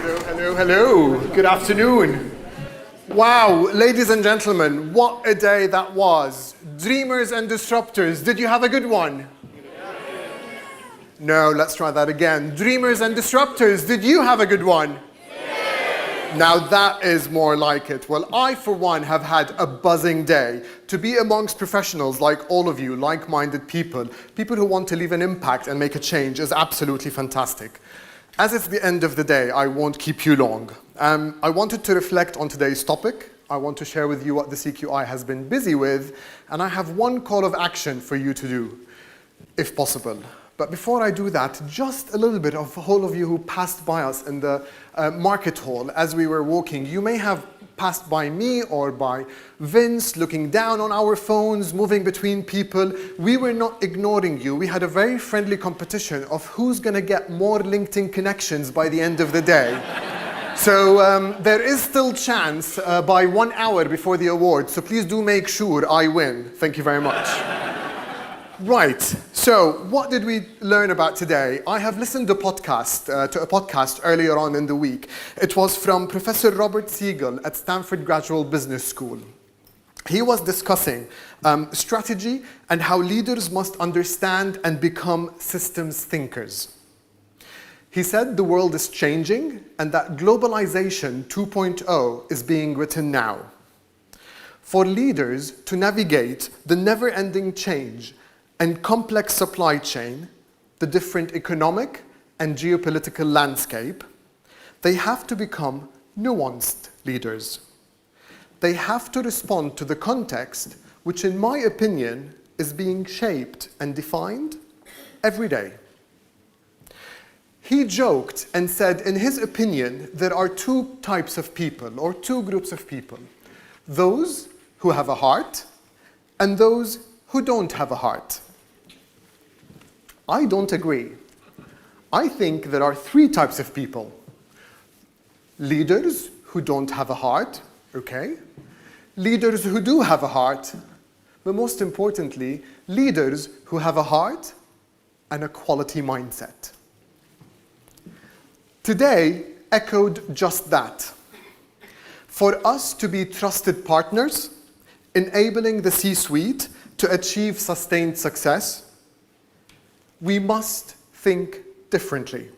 Hello. Good afternoon. Wow, ladies and gentlemen, what a day that was. Dreamers and disruptors, did you have a good one? No, let's try that again. Dreamers and disruptors, did you have a good one? Now that is more like it. Well, I, for one, have had a buzzing day. To be amongst professionals like all of you, like-minded people, people who want to leave an impact and make a change is absolutely fantastic. As it's the end of the day, I won't keep you long. I wanted to reflect on today's topic. I want to share with you what the CQI has been busy with, and I have one call of action for you to do, if possible. But before I do that, just a little bit of all of you who passed by us in the market hall as we were walking. You may have passed by me or by Vince, looking down on our phones, moving between people. We were not ignoring you. We had a very friendly competition of who's going to get more LinkedIn connections by the end of the day. So there is still chance by 1 hour before the awards, so please do make sure I win. Thank you very much. Right, so what did we learn about today? I have listened to a podcast earlier on in the week. It was from Professor Robert Siegel at Stanford Graduate Business School. He was discussing strategy and how leaders must understand and become systems thinkers. He said the world is changing and that globalization 2.0 is being written now. For leaders to navigate the never-ending change and complex supply chain, the different economic and geopolitical landscape, they have to become nuanced leaders. They have to respond to the context, which in my opinion is being shaped and defined every day. He joked and said, in his opinion, there are two types of people, or two groups of people. Those who have a heart and those who don't have a heart. I don't agree. I think there are three types of people. Leaders who don't have a heart, okay? Leaders who do have a heart, but most importantly, leaders who have a heart and a quality mindset. Today echoed just that. For us to be trusted partners, enabling the C-suite to achieve sustained success, we must think differently.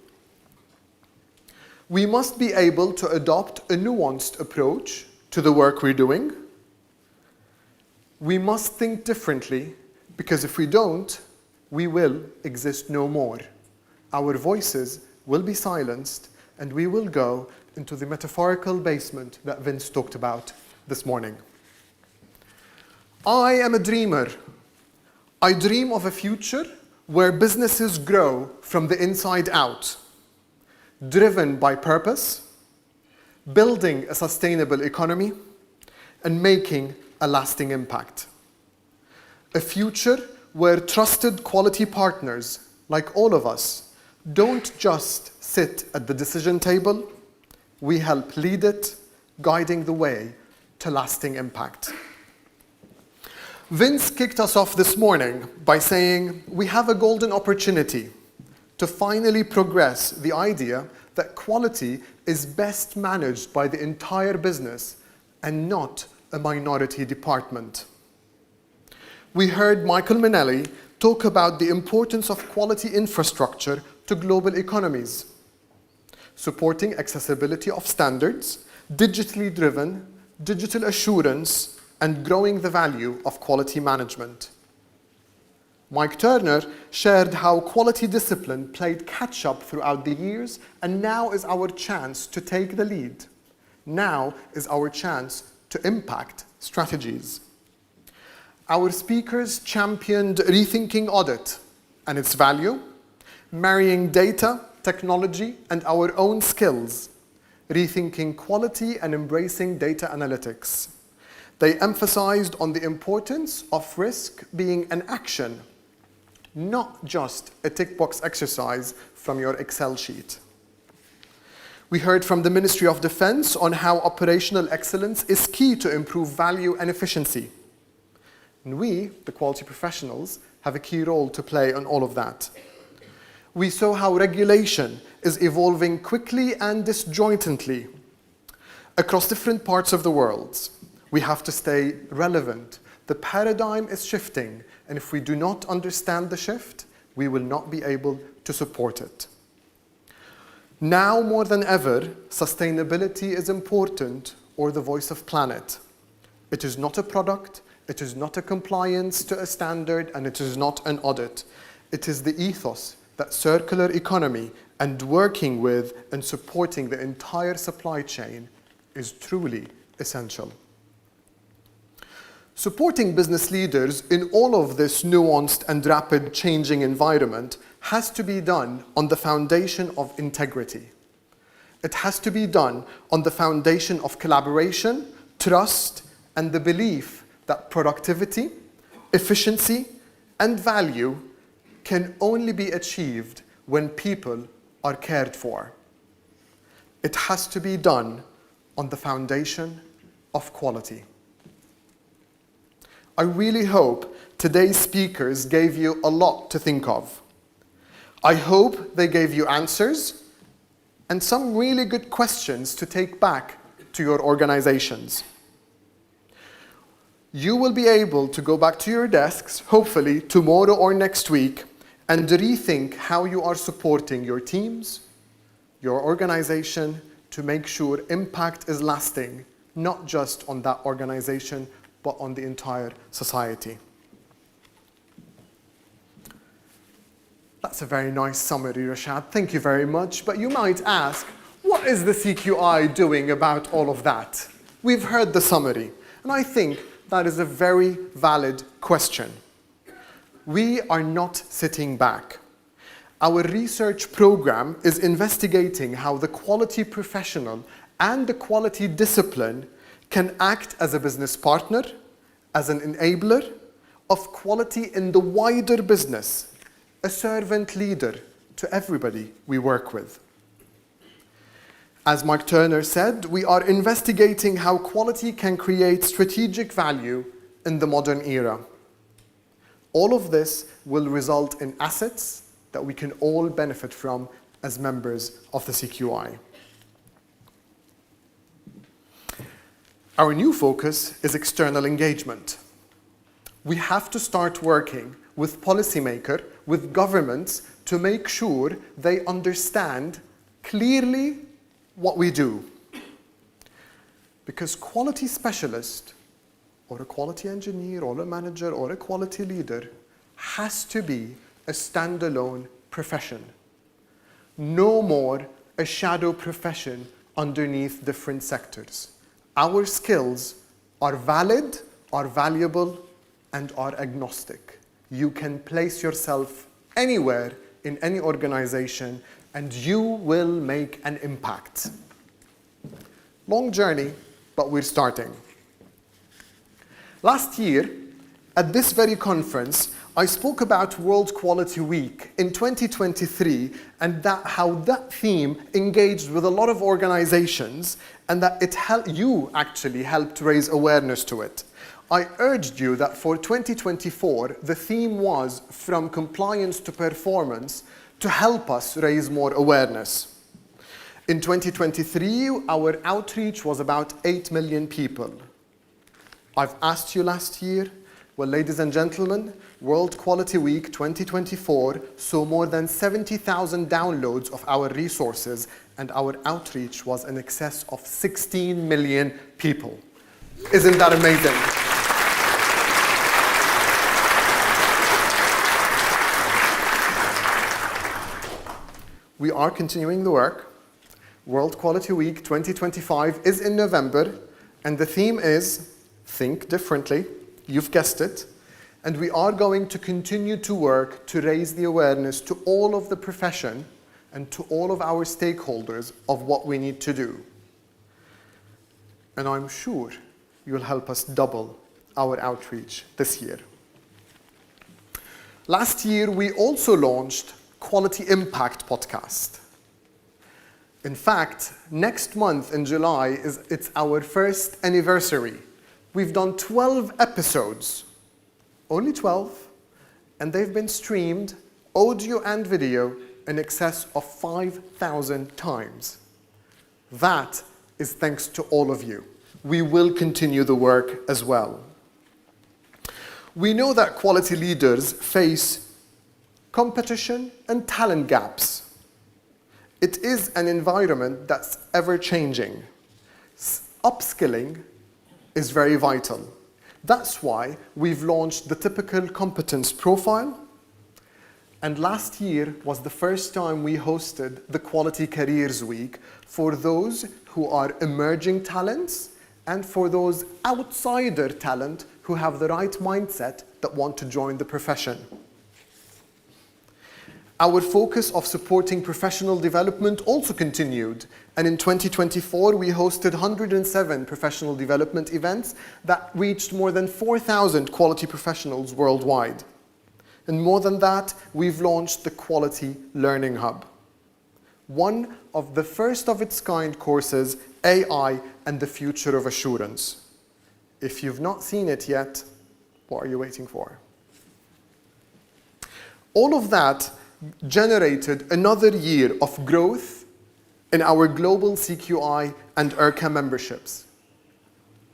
We must be able to adopt a nuanced approach to the work we're doing. We must think differently because if we don't, we will exist no more. Our voices will be silenced and we will go into the metaphorical basement that Vince talked about this morning. I am a dreamer. I dream of a future where businesses grow from the inside out, driven by purpose, building a sustainable economy, and making a lasting impact. A future where trusted quality partners, like all of us, don't just sit at the decision table, we help lead it, guiding the way to lasting impact. Vince kicked us off this morning by saying we have a golden opportunity to finally progress the idea that quality is best managed by the entire business and not a minority department. We heard Michael Minnelli talk about the importance of quality infrastructure to global economies, supporting accessibility of standards, digitally driven, digital assurance, and growing the value of quality management. Mike Turner shared how quality discipline played catch-up throughout the years, and now is our chance to take the lead. Now is our chance to impact strategies. Our speakers championed rethinking audit and its value, marrying data, technology, and our own skills, rethinking quality and embracing data analytics. They emphasized on the importance of risk being an action, not just a tick box exercise from your Excel sheet. We heard from the Ministry of Defense on how operational excellence is key to improve value and efficiency. And we, the quality professionals, have a key role to play on all of that. We saw how regulation is evolving quickly and disjointedly across different parts of the world. We have to stay relevant. The paradigm is shifting, and if we do not understand the shift, we will not be able to support it. Now more than ever, sustainability is important, or the voice of planet. It is not a product, it is not a compliance to a standard, and it is not an audit. It is the ethos that circular economy and working with and supporting the entire supply chain is truly essential. Supporting business leaders in all of this nuanced and rapid changing environment has to be done on the foundation of integrity. It has to be done on the foundation of collaboration, trust, and the belief that productivity, efficiency, and value can only be achieved when people are cared for. It has to be done on the foundation of quality. I really hope today's speakers gave you a lot to think of. I hope they gave you answers and some really good questions to take back to your organizations. You will be able to go back to your desks, hopefully tomorrow or next week, and rethink how you are supporting your teams, your organization, to make sure impact is lasting, not just on that organization, but on the entire society. That's a very nice summary, Rashad. Thank you very much. But you might ask, what is the CQI doing about all of that? We've heard the summary, and I think that is a very valid question. We are not sitting back. Our research program is investigating how the quality professional and the quality discipline can act as a business partner, as an enabler of quality in the wider business, a servant leader to everybody we work with. As Mike Turner said, we are investigating how quality can create strategic value in the modern era. All of this will result in assets that we can all benefit from as members of the CQI. Our new focus is external engagement. We have to start working with policymakers, with governments, to make sure they understand clearly what we do. Because quality specialist, or a quality engineer, or a manager, or a quality leader has to be a standalone profession. No more a shadow profession underneath different sectors. Our skills are valid, are valuable, and are agnostic. You can place yourself anywhere in any organization and you will make an impact. Long journey, but we're starting. Last year, at this very conference, I spoke about World Quality Week in 2023 and how that theme engaged with a lot of organizations and that you actually helped raise awareness to it. I urged you that for 2024, the theme was from compliance to performance to help us raise more awareness. In 2023, our outreach was about 8 million people. I've asked you last year, well, ladies and gentlemen, World Quality Week 2024 saw more than 70,000 downloads of our resources, and our outreach was in excess of 16 million people. Isn't that amazing? We are continuing the work. World Quality Week 2025 is in November, and the theme is Think Differently. You've guessed it. And we are going to continue to work to raise the awareness to all of the profession and to all of our stakeholders of what we need to do. And I'm sure you'll help us double our outreach this year. Last year, we also launched Quality Impact Podcast. In fact, next month in July, it's our first anniversary. We've done 12 episodes, only 12, and they've been streamed, audio and video, in excess of 5,000 times. That is thanks to all of you. We will continue the work as well. We know that quality leaders face competition and talent gaps. It is an environment that's ever-changing. Upskilling is very vital. That's why we've launched the typical competence profile. And last year was the first time we hosted the Quality Careers Week for those who are emerging talents and for those outsider talent who have the right mindset that want to join the profession. Our focus of supporting professional development also continued, and in 2024 we hosted 107 professional development events that reached more than 4,000 quality professionals worldwide. And more than that, we've launched the Quality Learning Hub, one of the first of its kind courses, AI and the Future of Assurance. If you've not seen it yet, what are you waiting for? All of that generated another year of growth in our global CQI and ERCA memberships.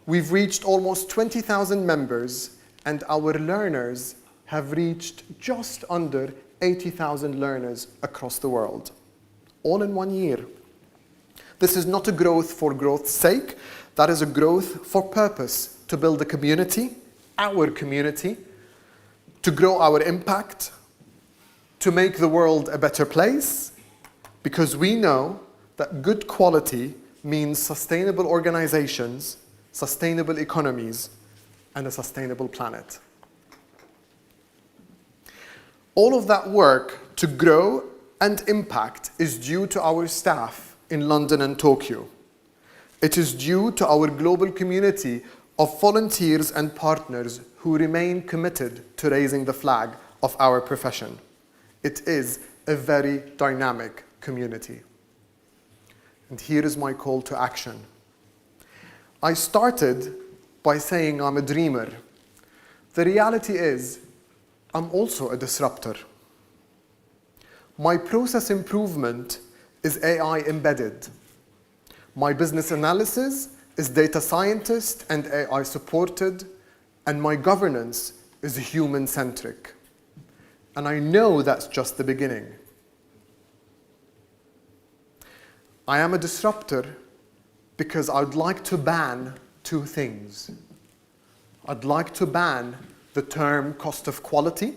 We've reached almost 20,000 members, and our learners have reached just under 80,000 learners across the world, all in 1 year. This is not a growth for growth's sake. That is a growth for purpose, to build a community, our community, to grow our impact, to make the world a better place, because we know that good quality means sustainable organizations, sustainable economies, and a sustainable planet. All of that work to grow and impact is due to our staff in London and Tokyo. It is due to our global community of volunteers and partners who remain committed to raising the flag of our profession. It is a very dynamic community. And here is my call to action. I started by saying I'm a dreamer. The reality is, I'm also a disruptor. My process improvement is AI embedded. My business analysis is data scientist and AI supported, and my governance is human-centric. And I know that's just the beginning. I am a disruptor because I'd like to ban two things. I'd like to ban the term cost of quality,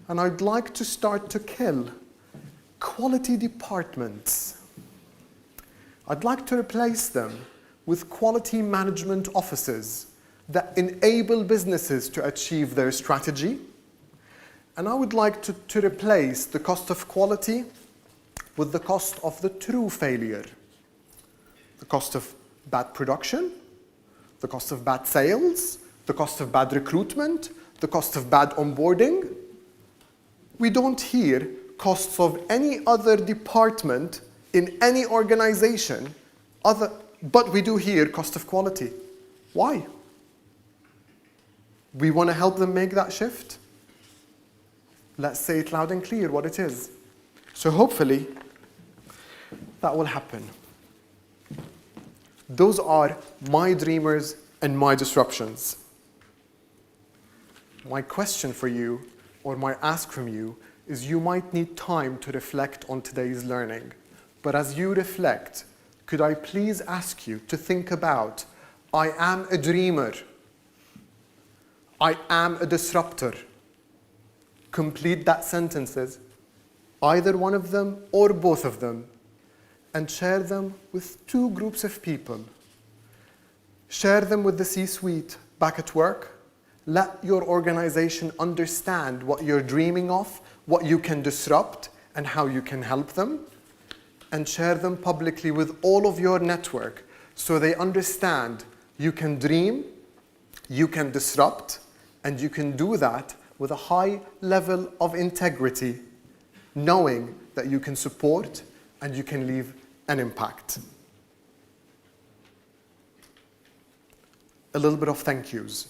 and I'd like to start to kill quality departments. I'd like to replace them with quality management offices that enable businesses to achieve their strategy. And I would like to replace the cost of quality with the cost of the true failure. The cost of bad production, the cost of bad sales, the cost of bad recruitment, the cost of bad onboarding. We don't hear costs of any other department in any organization, but we do hear cost of quality. Why? We want to help them make that shift. Let's say it loud and clear what it is. So hopefully, that will happen. Those are my dreamers and my disruptions. My question for you, or my ask from you, is you might need time to reflect on today's learning. But as you reflect, could I please ask you to think about, I am a dreamer. I am a disruptor. Complete that sentences, either one of them or both of them, and share them with two groups of people. Share them with the C-suite back at work. Let your organization understand what you're dreaming of, what you can disrupt, and how you can help them. And share them publicly with all of your network so they understand you can dream, you can disrupt, and you can do that with a high level of integrity, knowing that you can support and you can leave an impact. A little bit of thank yous.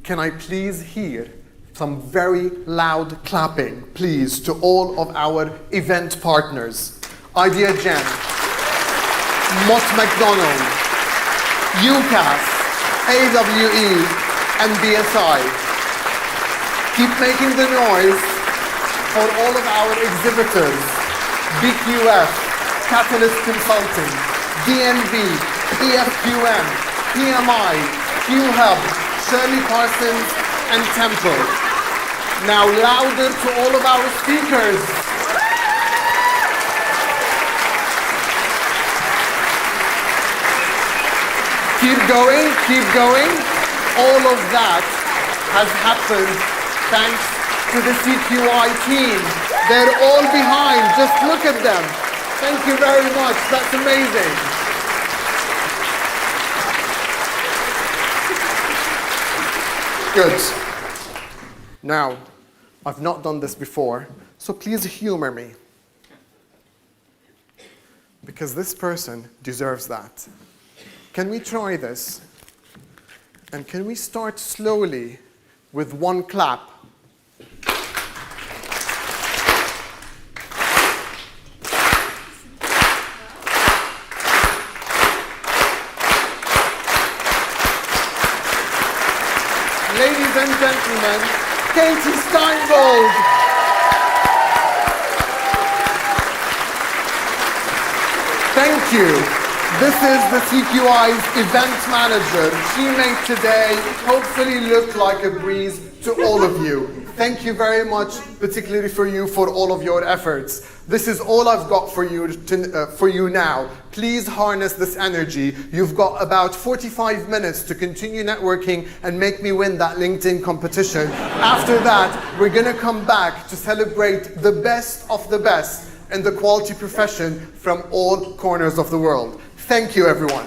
Can I please hear Some very loud clapping, please, to all of our event partners. Idea Gen, Mott MacDonald, UCAS, AWE, and BSI. Keep making the noise for all of our exhibitors, BQF, Catalyst Consulting, DNV, EFQM, PMI, QHub, Shirley Parsons, and Temple. Now louder to all of our speakers. Keep going, keep going. All of that has happened thanks to the CQI team. They're all behind, just look at them. Thank you very much, that's amazing. Good. Now, I've not done this before, so please humor me. Because this person deserves that. Can we try this? And can we start slowly with one clap? Ladies and gentlemen, Katie Steingold. Thank you. This is the CQI's event manager. She made today hopefully look like a breeze to all of you. Thank you very much, particularly for you, for all of your efforts. This is all I've got for you now. Please harness this energy. You've got about 45 minutes to continue networking and make me win that LinkedIn competition. After that, we're going to come back to celebrate the best of the best in the quality profession from all corners of the world. Thank you, everyone.